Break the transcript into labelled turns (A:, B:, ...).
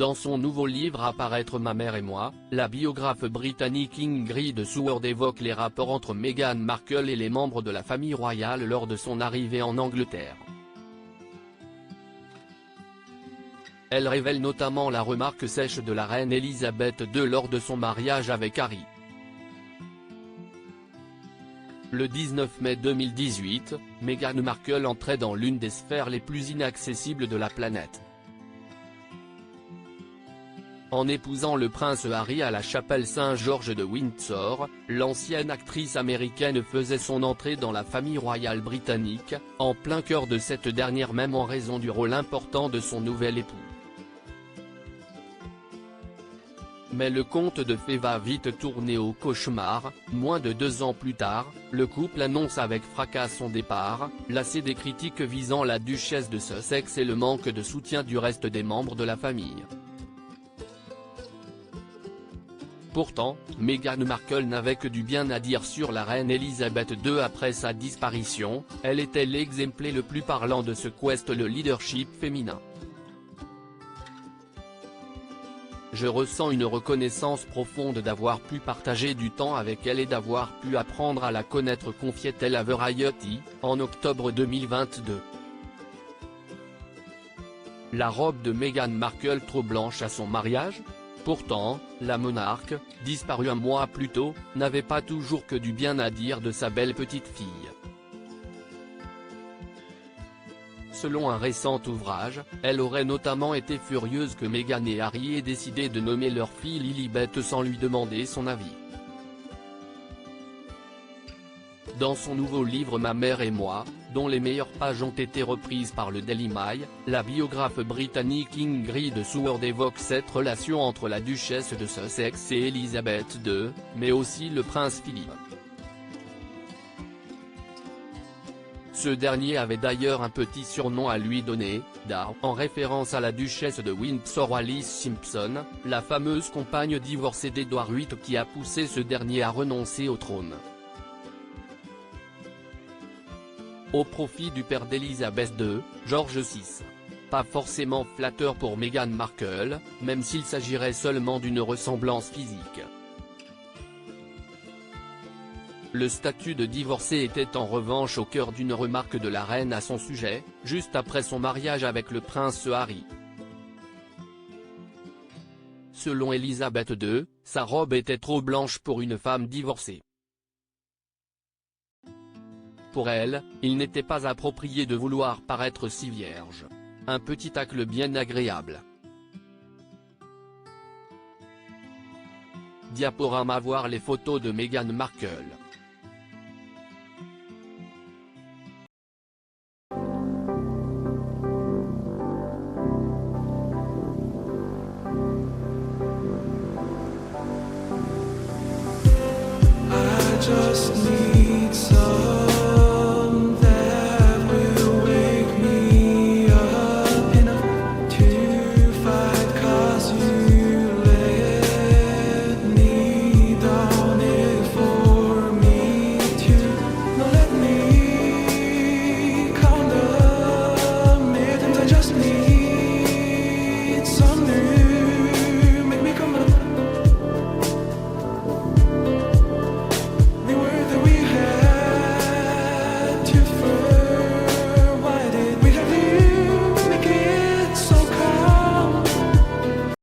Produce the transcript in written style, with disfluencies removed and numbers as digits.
A: Dans son nouveau livre à paraître Ma mère et moi, la biographe britannique Ingrid Seward évoque les rapports entre Meghan Markle et les membres de la famille royale lors de son arrivée en Angleterre. Elle révèle notamment la remarque sèche de la reine Elisabeth II lors de son mariage avec Harry. Le 19 mai 2018, Meghan Markle entrait dans l'une des sphères les plus inaccessibles de la planète. En épousant le prince Harry à la chapelle Saint-Georges de Windsor, l'ancienne actrice américaine faisait son entrée dans la famille royale britannique, en plein cœur de cette dernière même en raison du rôle important de son nouvel époux. Mais le conte de fées va vite tourner au cauchemar. Moins de 2 ans plus tard, le couple annonce avec fracas son départ, lassé des critiques visant la duchesse de Sussex et le manque de soutien du reste des membres de la famille. Pourtant, Meghan Markle n'avait que du bien à dire sur la reine Elisabeth II après sa disparition. Elle était l'exemple le plus parlant de ce qu'est le leadership féminin. Je ressens une reconnaissance profonde d'avoir pu partager du temps avec elle et d'avoir pu apprendre à la connaître, confiait-elle à Variety, en octobre 2022. La robe de Meghan Markle trop blanche à son mariage ? Pourtant, la monarque, disparue un mois plus tôt, n'avait pas toujours que du bien à dire de sa belle petite fille. Selon un récent ouvrage, elle aurait notamment été furieuse que Meghan et Harry aient décidé de nommer leur fille Lilibet sans lui demander son avis. Dans son nouveau livre Ma mère et moi, dont les meilleures pages ont été reprises par le Daily Mail, la biographe britannique Ingrid Seward évoque cette relation entre la duchesse de Sussex et Elisabeth II, mais aussi le prince Philippe. Ce dernier avait d'ailleurs un petit surnom à lui donner, Dar, en référence à la duchesse de Windsor Alice Simpson, la fameuse compagne divorcée d'Édouard VIII qui a poussé ce dernier à renoncer au trône. Au profit du père d'Elisabeth II, George VI. Pas forcément flatteur pour Meghan Markle, même s'il s'agirait seulement d'une ressemblance physique. Le statut de divorcée était en revanche au cœur d'une remarque de la reine à son sujet, juste après son mariage avec le prince Harry. Selon Elisabeth II, sa robe était trop blanche pour une femme divorcée. Pour elle, il n'était pas approprié de vouloir paraître si vierge. Un petit tacle bien agréable. Diaporama. Voir les photos de Meghan Markle.
B: Just need some that will wake me up enough to fight, 'cause you let me down it for me to not let me count the millions. I just need some new, make me come up. We were that we had to first.